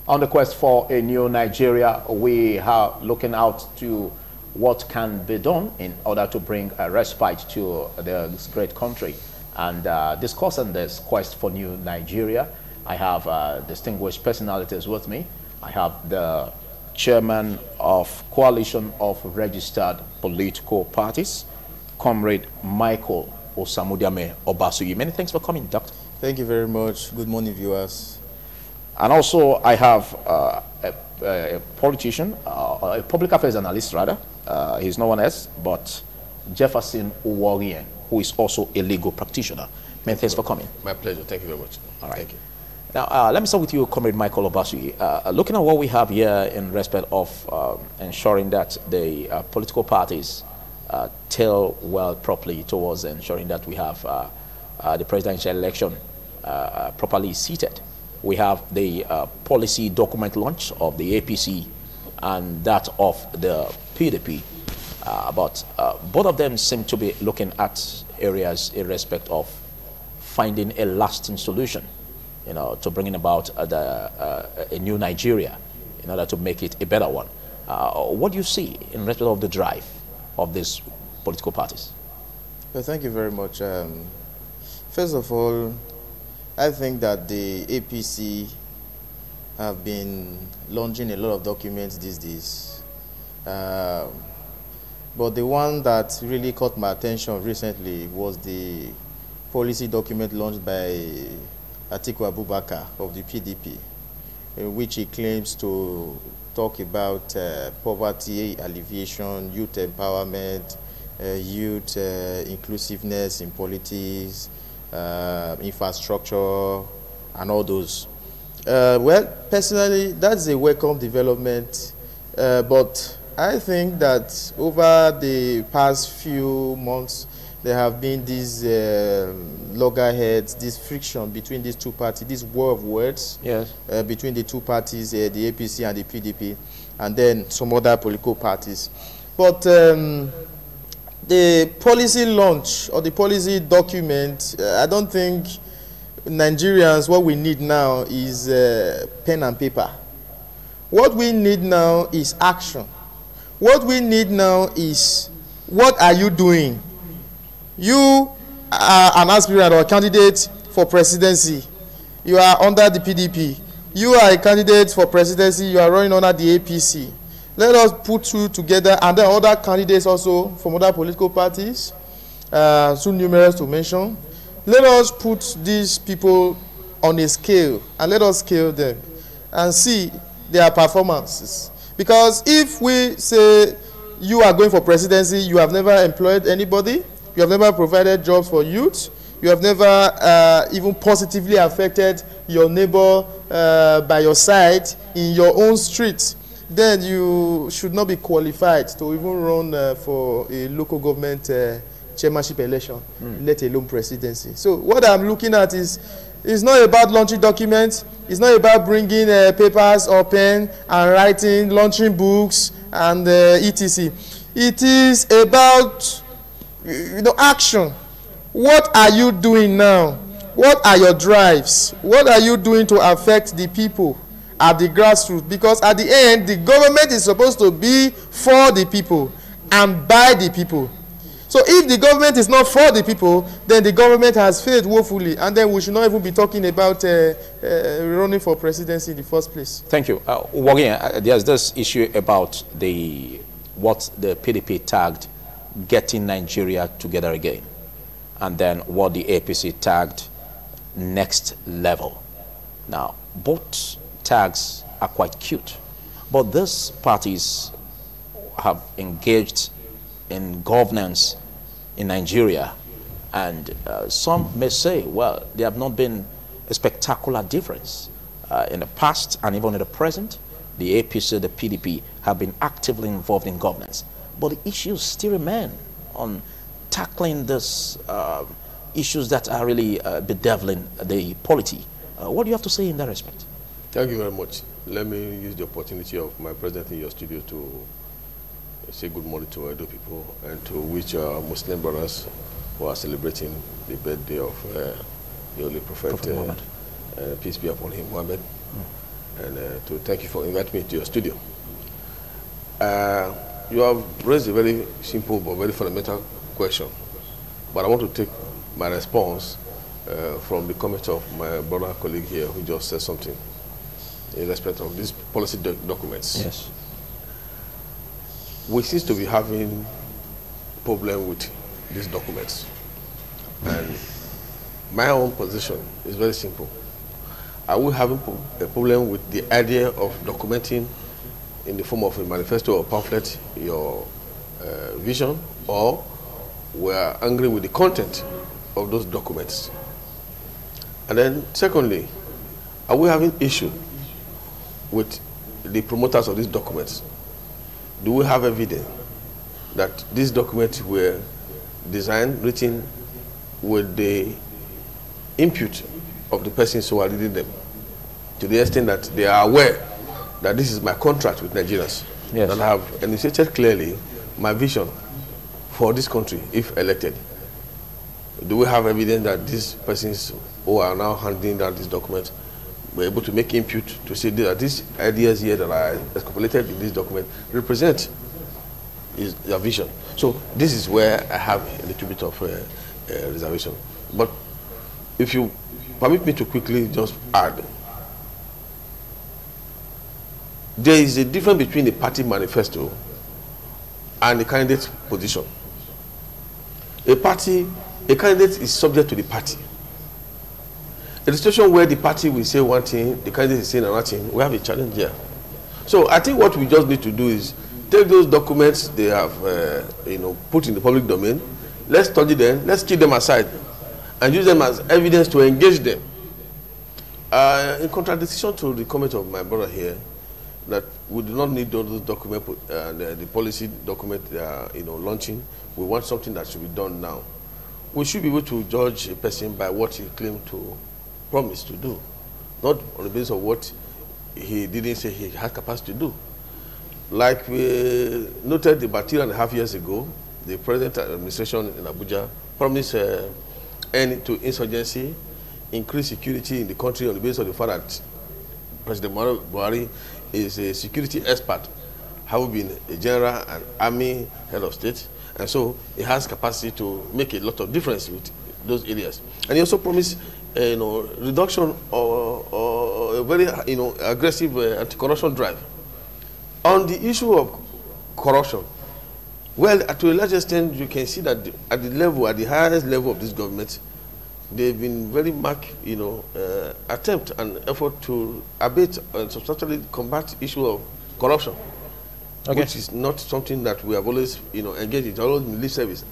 On the quest for a new Nigeria, we are looking out to what can be done in order to bring a respite to this great country. And discussing this quest for new Nigeria, I have distinguished personalities with me. I have the chairman of Coalition of Registered Political Parties, Comrade Michael Osamudiame Obasuyi. Many thanks for coming, Doctor. Thank you very much. Good morning, viewers. And also, I have a politician, a public affairs analyst, rather. He's no one else but Jefferson Uworian, who is also a legal practitioner. Many thanks for coming. My pleasure. Thank you very much. All right. Thank you. Now, let me start with you, Comrade Michael Obasuyi. Looking at what we have here in respect of ensuring that the political parties tell well properly towards ensuring that we have the presidential election properly seated. We have the policy document launch of the APC and that of the PDP. But both of them seem to be looking at areas in respect of finding a lasting solution, you know, to bringing about a new Nigeria in order to make it a better one. What do you see in respect of the drive of these political parties? Well, thank you very much. First of all, I think that the APC have been launching a lot of documents these days. But the one that really caught my attention recently was the policy document launched by Atiku Abubakar of the PDP, in which he claims to talk about poverty alleviation, youth empowerment, youth inclusiveness in politics, infrastructure, and all those. Well, personally, that's a welcome development, but I think that over the past few months, there have been these loggerheads, this friction between these two parties, this war of words, yes, between the two parties, the APC and the PDP, and then some other political parties. But the policy launch or the policy document, I don't think Nigerians, what we need now is pen and paper. What we need now is action. What we need now is, what are you doing? You are an aspirant or a candidate for presidency. You are under the PDP. You are a candidate for presidency. You are running under the APC. Let us put two together, and then other candidates also from other political parties, too numerous to mention. Let us put these people on a scale, and let us scale them and see their performances. Because if we say you are going for presidency, you have never employed anybody, you have never provided jobs for youth, you have never even positively affected your neighbor by your side in your own street, then you should not be qualified to even run for a local government chairmanship election, let alone presidency. So what I'm looking at is, it's not about launching documents, it's not about bringing papers or pen and writing, launching books and etc. It is about, you know, action. What are you doing now? What are your drives? What are you doing to affect the people at the grassroots? Because at the end, the government is supposed to be for the people and by the people. So if the government is not for the people, then the government has failed woefully, and then we should not even be talking about running for presidency in the first place. Thank you. Again, there's this issue about what the PDP tagged getting Nigeria together again, and then what the APC tagged next level. Now, both tags are quite cute, but these parties have engaged in governance in Nigeria, and some may say, well, there have not been a spectacular difference in the past and even in the present. The APC, the PDP have been actively involved in governance, but the issues still remain on tackling these issues that are really bedeviling the polity. What do you have to say in that respect? Thank you very much. Let me use the opportunity of my presence in your studio to say good morning to Edo people and to wish our Muslim brothers who are celebrating the birthday of the Holy Prophet, Muhammad. Peace be upon him, Muhammad. and to thank you for inviting me to your studio. You have raised a very simple but very fundamental question, but I want to take my response from the comment of my brother colleague here who just said something in respect of these policy documents. Yes. We seem to be having problem with these documents, and my own position is very simple. Are we having a problem with the idea of documenting in the form of a manifesto or pamphlet your vision, or we are angry with the content of those documents? And then secondly, are we having issue with the promoters of these documents? Do we have evidence that these documents were designed, written with the input of the persons who are reading them, to the extent that they are aware that this is my contract with Nigerians, yes, and have enunciated clearly my vision for this country if elected? Do we have evidence that these persons who are now handing down these documents were able to make input to say that these ideas here that are extrapolated in this document represent their vision? So this is where I have a little bit of reservation. But if you permit me to quickly just add, there is a difference between a party manifesto and a candidate's position. A candidate is subject to the party. In a situation where the party will say one thing, the candidate is saying another thing, we have a challenge here. So I think what we just need to do is take those documents they have put in the public domain, let's study them, let's keep them aside, and use them as evidence to engage them. In contradiction to the comment of my brother here, that we do not need those documents and the policy document they are launching. We want something that should be done now. We should be able to judge a person by what he claimed to promise to do, not on the basis of what he didn't say he had capacity to do. Like we noted about 3.5 years ago, the present administration in Abuja promised end to insurgency, increase security in the country on the basis of the fact that President Buhari is a security expert, having been a general and army head of state, and so he has capacity to make a lot of difference with those areas. And he also promised reduction or a very aggressive anti-corruption drive. On the issue of corruption, well, to a large extent, you can see that at the highest level of this government, they've been very marked, attempt and effort to abate and substantially combat issue of corruption, okay, which is not something that we have always, engaged in. It's always in lip service.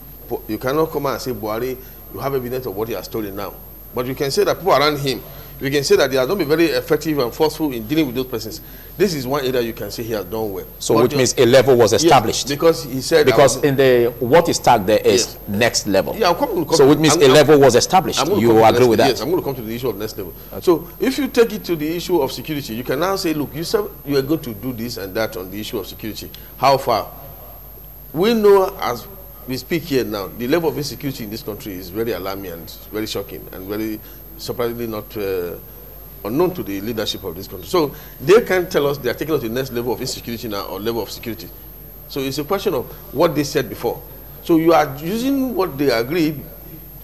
You cannot come out and say, Buhari, you have evidence of what he has stolen now. But you can say that people around him, you can say that they have not been very effective and forceful in dealing with those persons. This is one area you can say he has done well. So but which means a level was established. Yes, because he said... Because in the, what is tagged there is yes, next level. Yeah, so which means a level was established. You agree with that? Yes, I'm going to come to the issue of next level. Okay. So if you take it to the issue of security, you can now say, look, you said you are going to do this and that on the issue of security. How far? We know as we speak here now, the level of insecurity in this country is very alarming and very shocking and very surprisingly not unknown to the leadership of this country. So they can tell us they are taking us to the next level of insecurity now or level of security. So it's a question of what they said before. So you are using what they agreed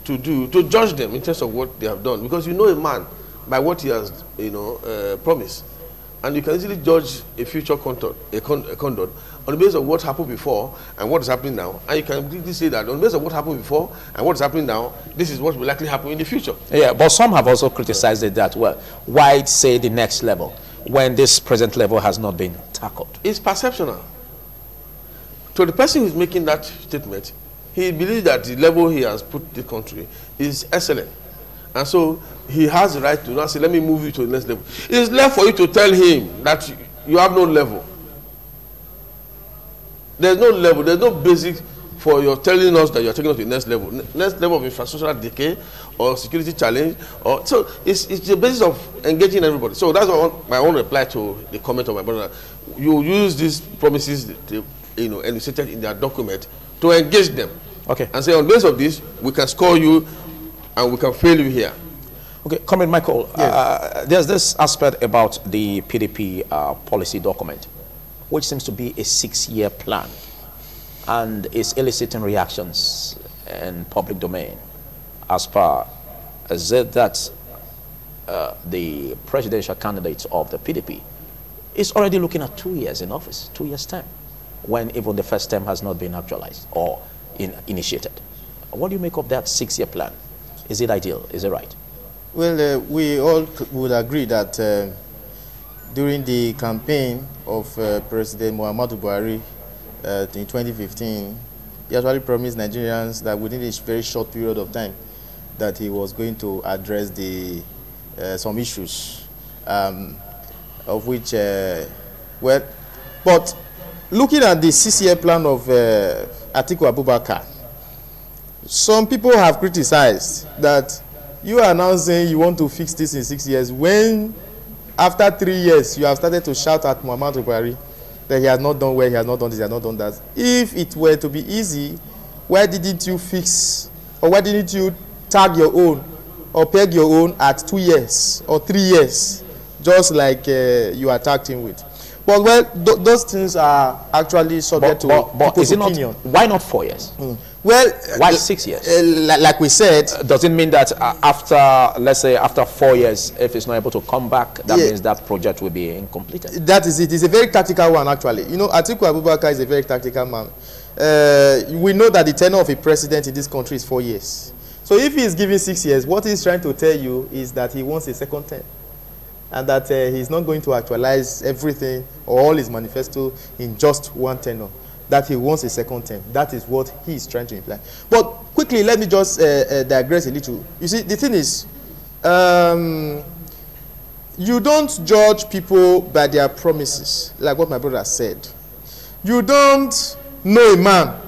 to do to judge them in terms of what they have done, because you know a man by what he has promised, and you can easily judge a future conduct on the basis of what happened before and what is happening now. And you can really say that on the basis of what happened before and what is happening now, this is what will likely happen in the future. Yeah, but some have also criticized it that, well, why say the next level when this present level has not been tackled? It's perceptional. To the person who is making that statement, he believes that the level he has put the country is excellent. And so he has the right to now say, let me move you to the next level. It's left for you to tell him that you have no level. There's no level, there's no basic for your telling us that you're taking us to the next level. Next level of infrastructural decay or security challenge. So it's the basis of engaging everybody. So that's my own reply to the comment of my brother. You use these promises, enunciated in their document to engage them. Okay. And say, on the basis of this, we can score you and we can fail you here. Okay, Comrade Michael, Yes. there's this aspect about the PDP policy document, which seems to be a 6-year plan and is eliciting reactions in public domain as per as that the presidential candidate of the PDP is already looking at 2 years in office, 2 years term, when even the first term has not been actualized or initiated. What do you make of that 6-year plan? Is it ideal? Is it right? Well, we all would agree that during the campaign of President Muhammadu Buhari in 2015, he actually promised Nigerians that within a very short period of time that he was going to address some issues, of which, well, but looking at the 6-year plan of Atiku Abubakar, some people have criticized that you are now saying you want to fix this in 6 years when after 3 years you have started to shout at Muhammadu Buhari that he has not done well, he has not done this, he has not done that. If it were to be easy, why didn't you fix, or why didn't you tag your own or peg your own at 2 years or 3 years, just like you attacked him with? But well, those things are actually subject to people's opinion. Why not 4 years? Well, why 6 years? Like we said, does it mean that after, let's say, after 4 years, if it's not able to come back, that means that project will be incompleted? That is it. It's a very tactical one, actually. You know, Atiku Abubakar is a very tactical man. We know that the tenure of a president in this country is 4 years. So if he is giving 6 years, what he's trying to tell you is that he wants a second term, and that he's not going to actualize everything or all his manifesto in just one tenure, that he wants a second term. That is what he is trying to imply. But quickly, let me just digress a little. You see, the thing is, you don't judge people by their promises, like what my brother said. You don't know a man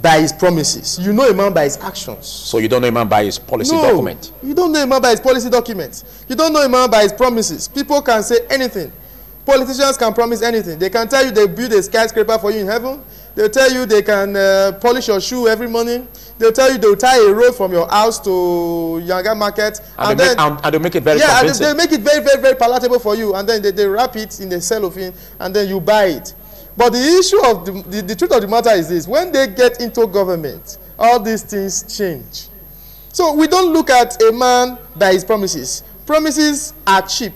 by his promises. You know a man by his actions. So you don't know a man by his policy document? You don't know a man by his policy document. You don't know a man by his promises. People can say anything. Politicians can promise anything. They can tell you they build a skyscraper for you in heaven. They'll tell you they can polish your shoe every morning. They'll tell you they'll tie a road from your house to Yanga Market. And they make it very convincing. They make it very, very, very palatable for you. And then they wrap it in the cellophane and then you buy it. But the issue of the truth of the matter is this: when they get into government, all these things change. So we don't look at a man by his promises. Promises are cheap,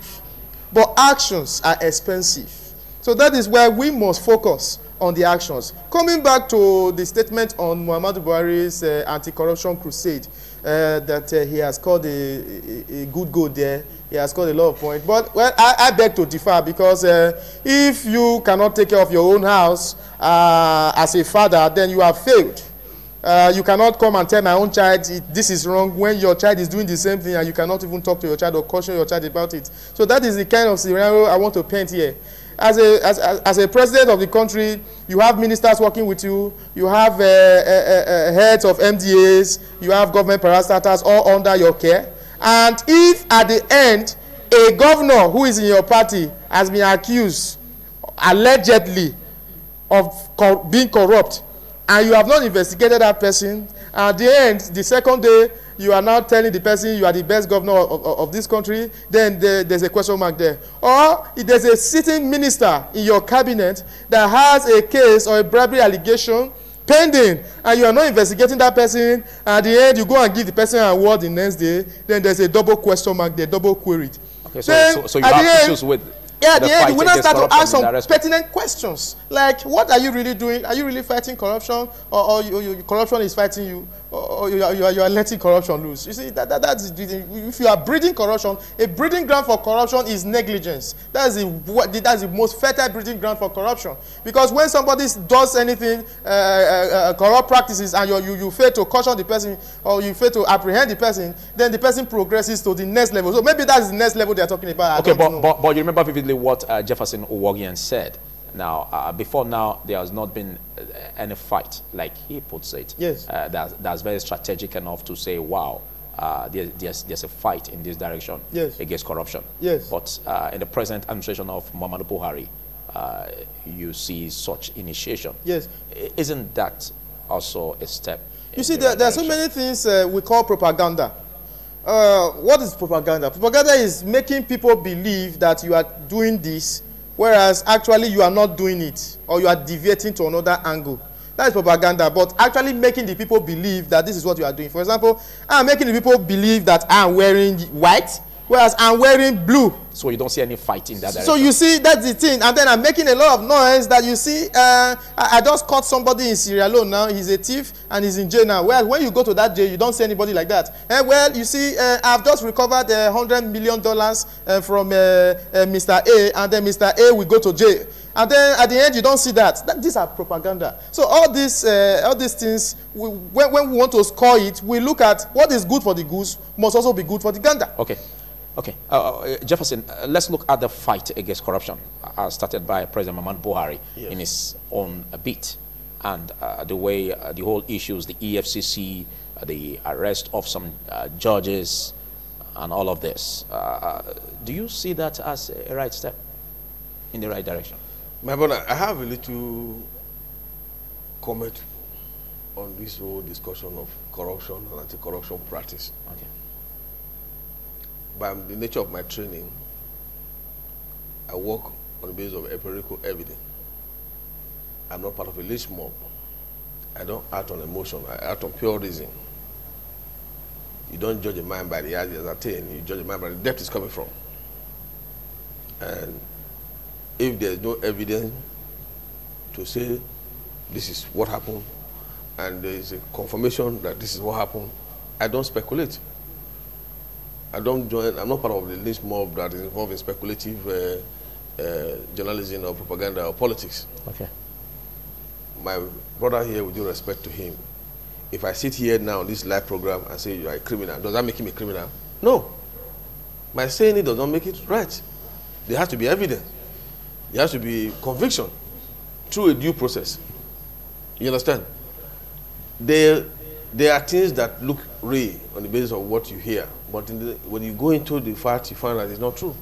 but actions are expensive. So that is why we must focus on the actions. Coming back to the statement on Muhammadu Buhari's anti-corruption crusade, that he has scored a good goal there. He has scored a lot of points. But, well, I beg to differ, because if you cannot take care of your own house as a father, then you have failed. You cannot come and tell my own child this is wrong when your child is doing the same thing and you cannot even talk to your child or caution your child about it. So that is the kind of scenario I want to paint here. As a president of the country, you have ministers working with you, you have heads of MDAs, you have government parastatals all under your care. And if at the end, a governor who is in your party has been accused, allegedly, of being corrupt, and you have not investigated that person, at the end, the second day, you are now telling the person you are the best governor of this country, then there's a question mark there. Or if there's a sitting minister in your cabinet that has a case or a bribery allegation pending, and you are not investigating that person, at the end you go and give the person an award the next day, then there's a double question mark there, double queried. Okay, so you have issues with at the end, we now start to ask some pertinent questions, like, what are you really doing? Are you really fighting corruption, or corruption is fighting you, or you are letting corruption loose? You see, that's if you are breeding corruption, a breeding ground for corruption is negligence. That's the most fertile breeding ground for corruption. Because when somebody does anything, corrupt practices, and you fail to caution the person, or you fail to apprehend the person, then the person progresses to the next level. So maybe that's the next level they are talking about. Okay, but you remember vividly what Jefferson Uwogian said. Now, before now, there has not been any fight, like he puts it. Yes. That's very strategic enough to say, wow, there's a fight in this direction against corruption. Yes. But in the present administration of Muhammadu Buhari, you see such initiation. Yes. Isn't that also a step? You see, there are so many things we call propaganda. What is propaganda? Propaganda is making people believe that you are doing this, whereas actually you are not doing it, or you are deviating to another angle. That is propaganda, but actually making the people believe that this is what you are doing. For example, I'm making the people believe that I'm wearing white, whereas I'm wearing blue. So you don't see any fight in that direction. So you see, that's the thing. And then I'm making a lot of noise that you see, I just caught somebody in Sierra Leone now. He's a thief and he's in jail now. Well, when you go to that jail, you don't see anybody like that. Well, you see, I've just recovered $100 million from Mr. A, and then Mr. A will go to jail. And then at the end, you don't see that. These are propaganda. So all these things, when we want to score it, we look at what is good for the goose must also be good for the gander. Okay. Okay. Jefferson, let's look at the fight against corruption started by President Muhammadu Buhari in his own beat, and the way the whole issues, the EFCC, the arrest of some judges, and all of this. Do you see that as a right step in the right direction? My brother, I have a little comment on this whole discussion of corruption and anti-corruption practice. Okay. By the nature of my training, I work on the basis of empirical evidence. I'm not part of a lynch mob. I don't act on emotion. I act on pure reason. You don't judge a man by the ideas attained. You judge a man by the depth it's coming from. And if there's no evidence to say this is what happened, and there is a confirmation that this is what happened, I don't speculate. I don't join, I'm not part of the lynch mob that is involved in speculative journalism or propaganda or politics. Okay. My brother here, with due respect to him, if I sit here now on this live program and say you are a criminal, does that make him a criminal? No. My saying it does not make it right. There has to be evidence. There has to be conviction through a due process. You understand? There are things that look real on the basis of what you hear, but when you go into the fact, you find that it's not true.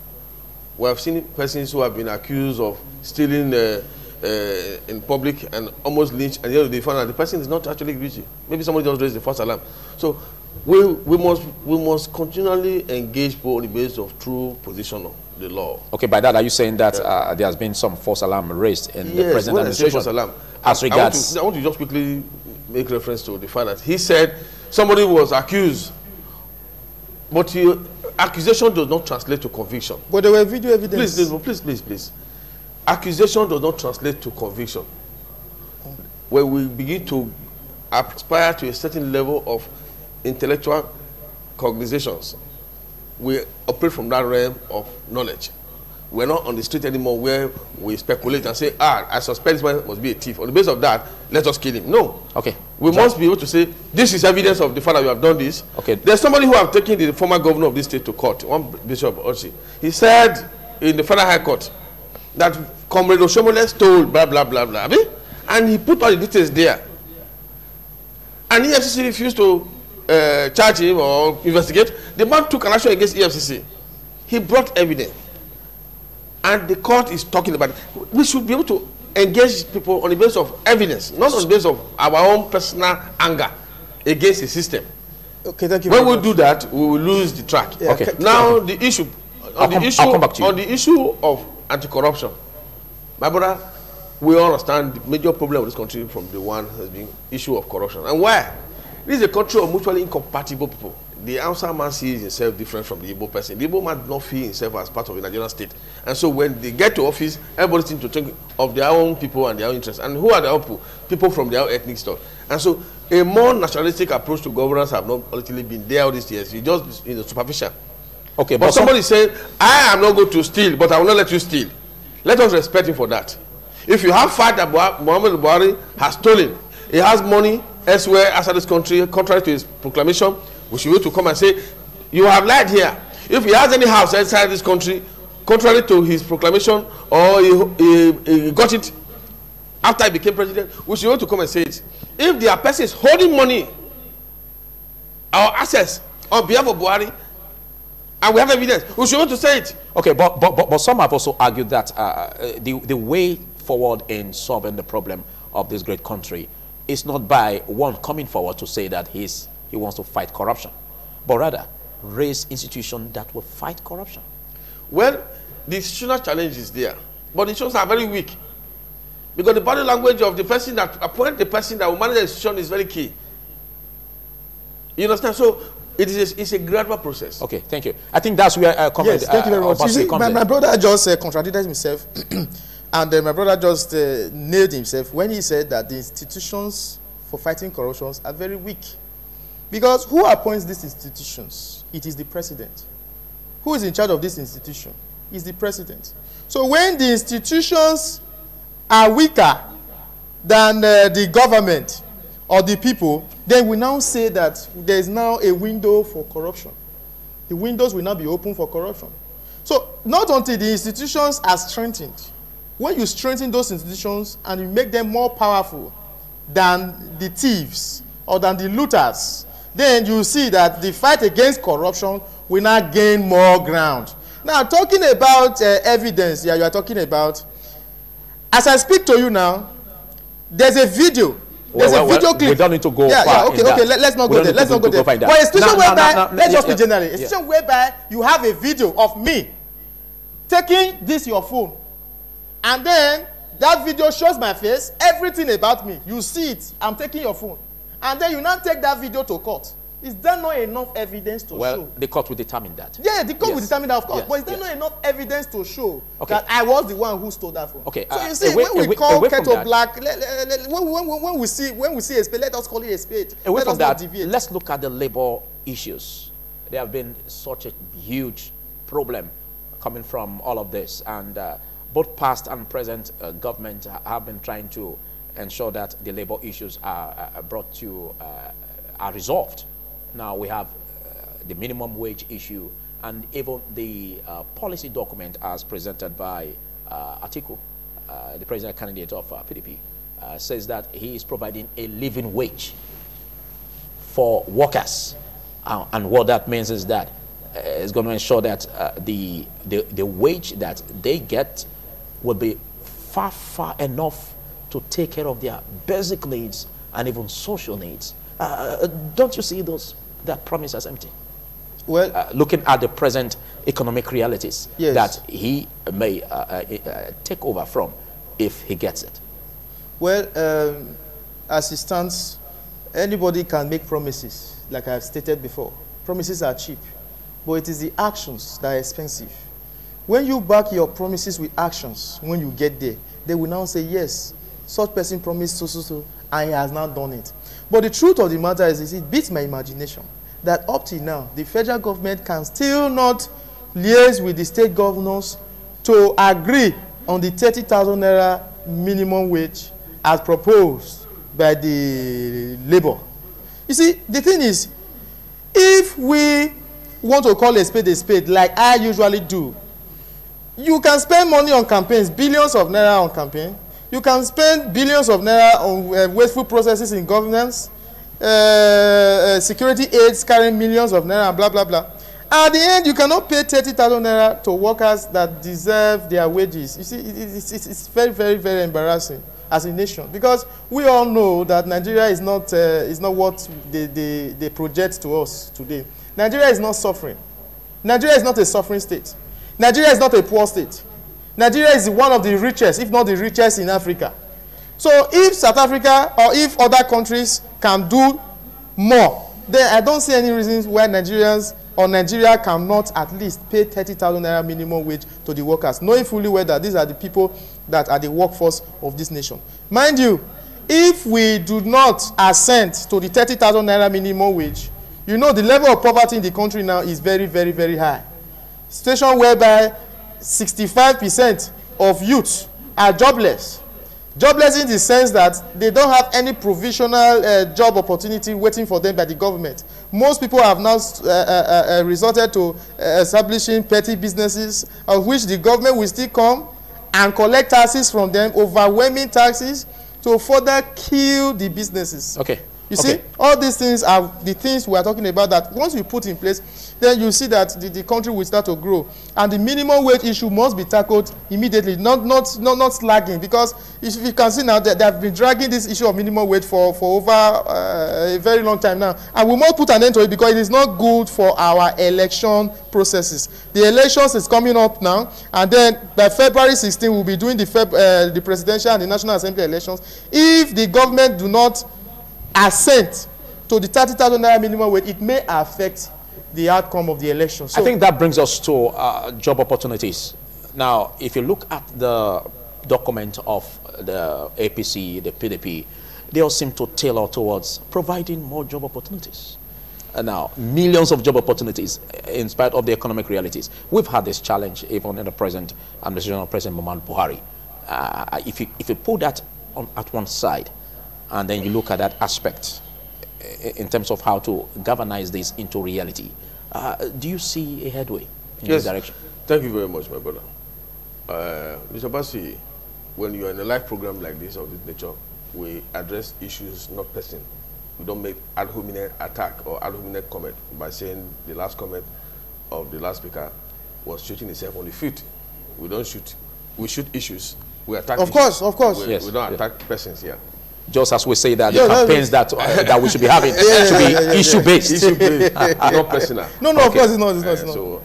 We have seen persons who have been accused of stealing in public and almost lynched, and yet they find that the person is not actually guilty. Maybe somebody just raised the false alarm. So we must continually engage people on the basis of true position of the law. Okay, by that, are you saying that there has been some false alarm raised in the present administration? False alarm. As regards, I want to just quickly make reference to the fact that he said somebody was accused, but accusation does not translate to conviction. But there were video evidence. Please. Accusation does not translate to conviction. When we begin to aspire to a certain level of intellectual cognitions, we operate from that realm of knowledge. We're not on the street anymore where we speculate and say, I suspect this man must be a thief. On the basis of that, let us kill him. No. Okay. We must be able to say, this is evidence of the fact that you have done this. Okay. There's somebody who have taken the former governor of this state to court, one Bishop Ochi. He said in the Federal High Court that Comrade Oshomole stole blah, blah, blah, blah. And he put all the details there. And EFCC refused to charge him or investigate. The man took an action against EFCC. He brought evidence. And the court is talking about it. We should be able to engage people on the basis of evidence, not on the basis of our own personal anger against the system. Okay, thank you. When we do that, we will lose the track. Yeah, okay. Now the issue on the issue of anti-corruption, my brother, we understand the major problem of this country from the one has been issue of corruption. And why? This is a country of mutually incompatible people. The Hausa man sees himself different from the Igbo person. The Igbo man does not feel himself as part of the Nigerian state. And so when they get to office, everybody seems to think of their own people and their own interests. And who are their own people? People from their own ethnic stuff. And so a more nationalistic approach to governance have not actually been there all these years. You just superficial. Okay, but somebody said, I am not going to steal, but I will not let you steal. Let us respect him for that. If you have fact that Muhammadu Buhari has stolen, he has money elsewhere outside this country, contrary to his proclamation, we should be able to come and say, you have lied here. If he has any house outside this country, contrary to his proclamation, or he got it after he became president, we should be able to come and say it. If there are persons holding money or assets on behalf of Buhari, and we have evidence, we should be able to say it. Okay, but some have also argued that the way forward in solving the problem of this great country is not by one coming forward to say that he wants to fight corruption, but rather raise institutions that will fight corruption? Well, the institutional challenge is there, but the institutions are very weak. Because the body language of the person that appoint the person that will manage the institution is very key. You understand? So it's a gradual process. Okay, thank you. I think that's where yes, thank you very much. You see, my brother just contradicted himself, and my brother just nailed himself when he said that the institutions for fighting corruptions are very weak. Because who appoints these institutions? It is the president. Who is in charge of this institution? Is the president. So when the institutions are weaker than the government or the people, then we now say that there is now a window for corruption. The windows will now be open for corruption. So not until the institutions are strengthened, when you strengthen those institutions and you make them more powerful than the thieves or than the looters, then you see that the fight against corruption will now gain more ground. Now, talking about evidence, you are talking about, as I speak to you now, there's a video. There's a video clip. We don't need to go far. Okay, let's not go there. Let's not go there. But a situation whereby, let's just be general. A situation whereby you have a video of me taking this your phone, and then that video shows my face, everything about me. You see it. I'm taking your phone, and then you now take that video to court. Is there not enough evidence to show? Well, the court will determine that. Yeah, the court will determine that, of course. But is there not enough evidence to show that I was the one who stole that phone? Okay. So you see, when we call Keto Black, when we see a spade, let us call it a spade. Away from that, let's look at the labor issues. There have been such a huge problem coming from all of this, and both past and present governments have been trying to ensure that the labor issues are brought to, are resolved. Now we have the minimum wage issue, and even the policy document as presented by Atiku, the president candidate of PDP, says that he is providing a living wage for workers. And what that means is that it's going to ensure that the wage that they get will be far enough to take care of their basic needs and even social needs. Don't you see that promise as empty? Well, looking at the present economic realities yes, that he may take over from if he gets it. Well, as it stands, anybody can make promises, like I've stated before. Promises are cheap, but it is the actions that are expensive. When you back your promises with actions, when you get there, they will now say, yes, such person promised so, and he has now done it. But the truth of the matter is it beats my imagination that up till now, the federal government can still not liaise with the state governors to agree on the 30,000 naira minimum wage as proposed by the labor. You see, the thing is, if we want to call a spade like I usually do, you can spend money on campaigns, billions of naira on campaign. You can spend billions of naira on wasteful processes in governance, security aids carrying millions of naira, and blah, blah, blah. At the end, you cannot pay 30,000 naira to workers that deserve their wages. You see, it's very, very, very embarrassing as a nation, because we all know that Nigeria is not what they project to us today. Nigeria is not suffering. Nigeria is not a suffering state. Nigeria is not a poor state. Nigeria is one of the richest, if not the richest in Africa. So if South Africa or if other countries can do more, then I don't see any reasons why Nigerians or Nigeria cannot at least pay 30,000 naira minimum wage to the workers, knowing fully well that these are the people that are the workforce of this nation. Mind you, if we do not assent to the 30,000 naira minimum wage, you know the level of poverty in the country now is very, very, very high. Situation whereby 65% of youth are jobless. Jobless in the sense that they don't have any provisional job opportunity waiting for them by the government. Most people have now resorted to establishing petty businesses, of which the government will still come and collect taxes from them, overwhelming taxes, to further kill the businesses. Okay. You see, all these things are the things we are talking about that once we put in place, then you see that the country will start to grow. And the minimum wage issue must be tackled immediately, not slagging, because if you can see now that they have been dragging this issue of minimum wage for over a very long time now. And we must put an end to it because it is not good for our election processes. The elections is coming up now, and then by February 16, we'll be doing the presidential and the National Assembly elections. If the government do not assent to the 30,000 naira minimum wage, it may affect the outcome of the election. So I think that brings us to job opportunities. Now, if you look at the document of the APC, the PDP, they all seem to tailor towards providing more job opportunities. Now, millions of job opportunities in spite of the economic realities. We've had this challenge even in the present administration of President Muhammadu Buhari. If you put that at one side, and then you look at that aspect in terms of how to galvanize this into reality, do you see a headway in this direction? Thank you very much, my brother. Mr. Basi, when you are in a live program like this of this nature, we address issues, not person. We don't make ad hominem attack or ad hominem comment by saying the last comment of the last speaker was shooting himself on the feet. We don't shoot. We shoot issues. We attack issues. Of course. We don't attack persons here. Just as we say that the campaigns that we should be having should be issue-based. Issue-based, not personal. No, of course it's not. So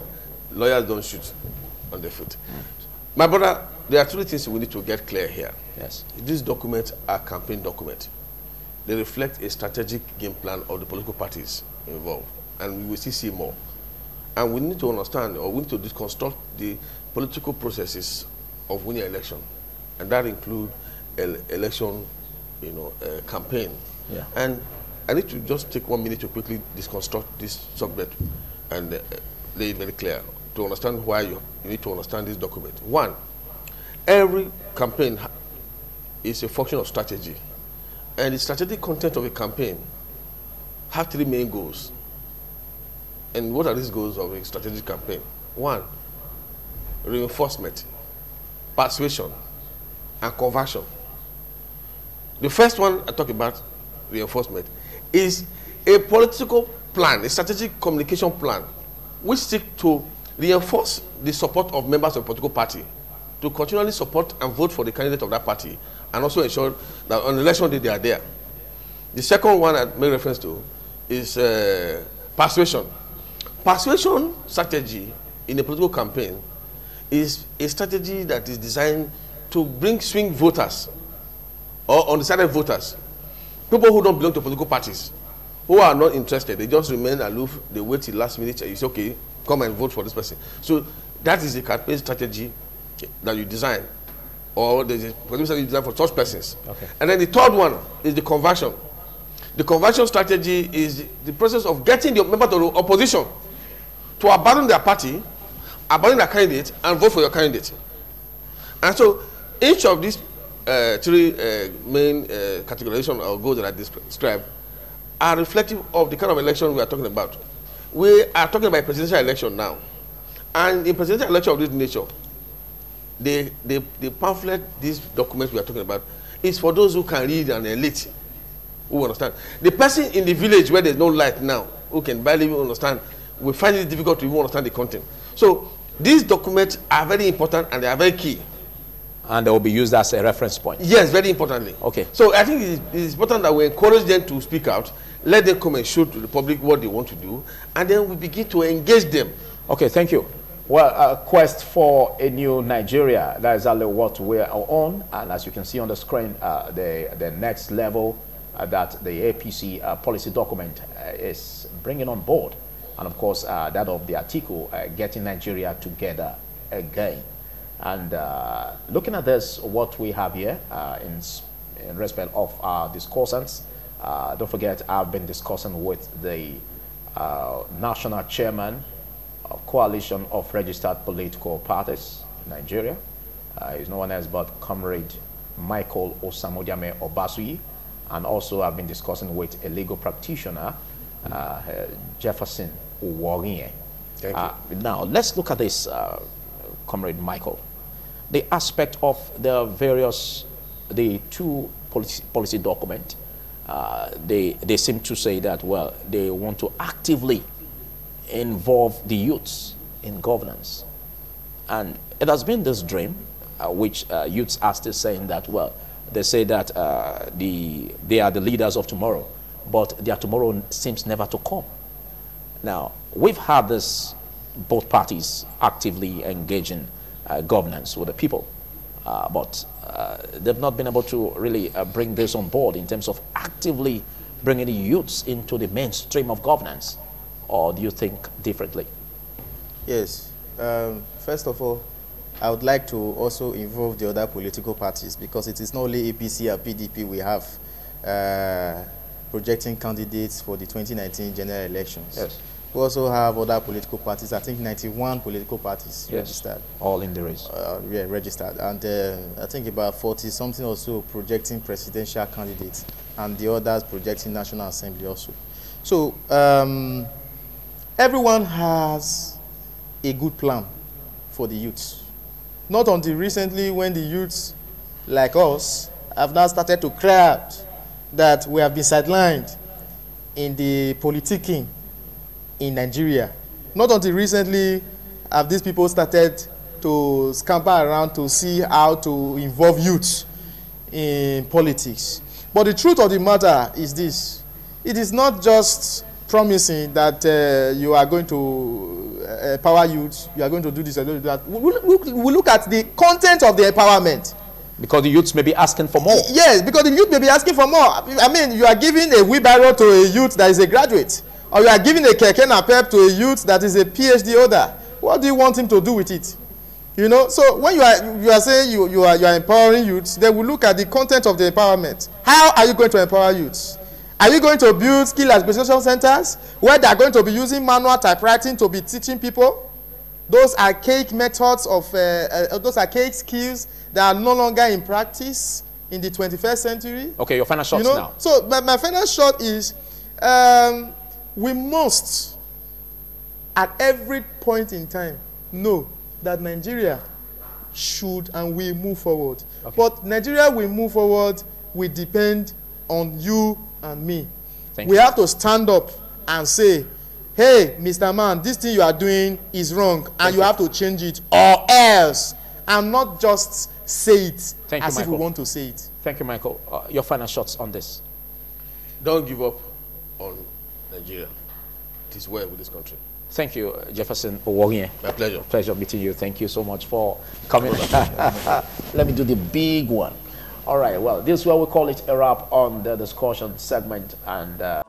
lawyers don't shoot on the foot. My brother, there are three things we need to get clear here. Yes. These documents are campaign documents. They reflect a strategic game plan of the political parties involved, and we will still see more. And we need to understand, or we need to deconstruct the political processes of winning an election, and that includes election, campaign. Yeah. And I need to just take 1 minute to quickly deconstruct this subject and lay it very clear to understand why you need to understand this document. One, every campaign is a function of strategy. And the strategic content of a campaign have three main goals. And what are these goals of a strategic campaign? One, reinforcement, persuasion, and conversion. The first one I talk about, reinforcement, is a political plan, a strategic communication plan, which seeks to reinforce the support of members of a political party to continually support and vote for the candidate of that party, and also ensure that on election day they are there. The second one I made reference to is persuasion. Persuasion strategy in a political campaign is a strategy that is designed to bring swing voters or undecided voters, people who don't belong to political parties, who are not interested. They just remain aloof. They wait till last minute and you say, okay, come and vote for this person. So that is a campaign strategy that you design, or there's a political strategy designed for such persons. Okay. And then the third one is the conversion. The conversion strategy is the process of getting the member of the opposition to abandon their party, abandon their candidate, and vote for your candidate. And so each of these three main categorization or goals that I described are reflective of the kind of election we are talking about. We are talking about a presidential election now. And in presidential election of this nature, the pamphlet, these documents we are talking about, is for those who can read and elite, who understand. The person in the village where there's no light now, who can barely even understand, will find it difficult to even understand the content. So these documents are very important and they are very key. they will be used as a reference point. Yes, very importantly. Okay. So I think it is important that we encourage them to speak out, let them come and show to the public what they want to do, and then we begin to engage them. Okay, thank you. Well, a quest for a new Nigeria, that is exactly what we are on. And as you can see on the screen, the next level that the APC policy document is bringing on board. And of course, that of the article, getting Nigeria together again. And looking at this, what we have here in respect of our discussants, don't forget, I've been discussing with the national chairman of Coalition of Registered Political Parties in Nigeria. He's no one else but Comrade Michael Osamodiame Obasuyi. And also I've been discussing with a legal practitioner, Jefferson Uworie. Now, let's look at this, Comrade Michael. The aspect of the two policy documents they seem to say that, well, they want to actively involve the youths in governance. And it has been this dream, which youths are still saying that, well, they say that they are the leaders of tomorrow, but their tomorrow seems never to come. Now, we've had this, both parties actively engaging governance with the people, but they've not been able to really bring this on board in terms of actively bringing the youths into the mainstream of governance. Or do you think differently? Yes. First of all, I would like to also involve the other political parties, because it is not only APC or PDP we have projecting candidates for the 2019 general elections. Yes. We also have other political parties. I think 91 political parties registered. All in the race. Yeah, registered. And I think about 40-something or so projecting presidential candidates, and the others projecting National Assembly also. So everyone has a good plan for the youths. Not until recently, when the youths like us have now started to cry out that we have been sidelined in the politicking in Nigeria. Not until recently have these people started to scamper around to see how to involve youth in politics. But the truth of the matter is this: it is not just promising that you are going to empower youth, you are going to do this and do that. We look at the content of the empowerment. Because the youths may be asking for more. Yes, because the youth may be asking for more. I mean, you are giving a wheelbarrow to a youth that is a graduate, or you are giving a keke napep to a youth that is a PhD holder. What do you want him to do with it? You know, so when you are saying you are empowering youths, they will look at the content of the empowerment. How are you going to empower youths? Are you going to build skill acquisition centers where they are going to be using manual typewriting to be teaching people those archaic methods of those archaic skills that are no longer in practice in the 21st century? Okay, your final shots now. So my final shot is we must, at every point in time, know that Nigeria should and will move forward. Okay. But Nigeria will move forward will depend on you and me. We have to stand up and say, hey, Mr. Man, this thing you are doing is wrong, and you have to change it, or else, and not just say it as if we want to say it. Thank you, Michael. Your final shots on this. Don't give up on Nigeria. It is well with this country. Thank you, Jefferson Oworie. My pleasure. Pleasure meeting you. Thank you so much for coming. Let me do the big one. All right, well, this is where we call it a wrap on the discussion segment. And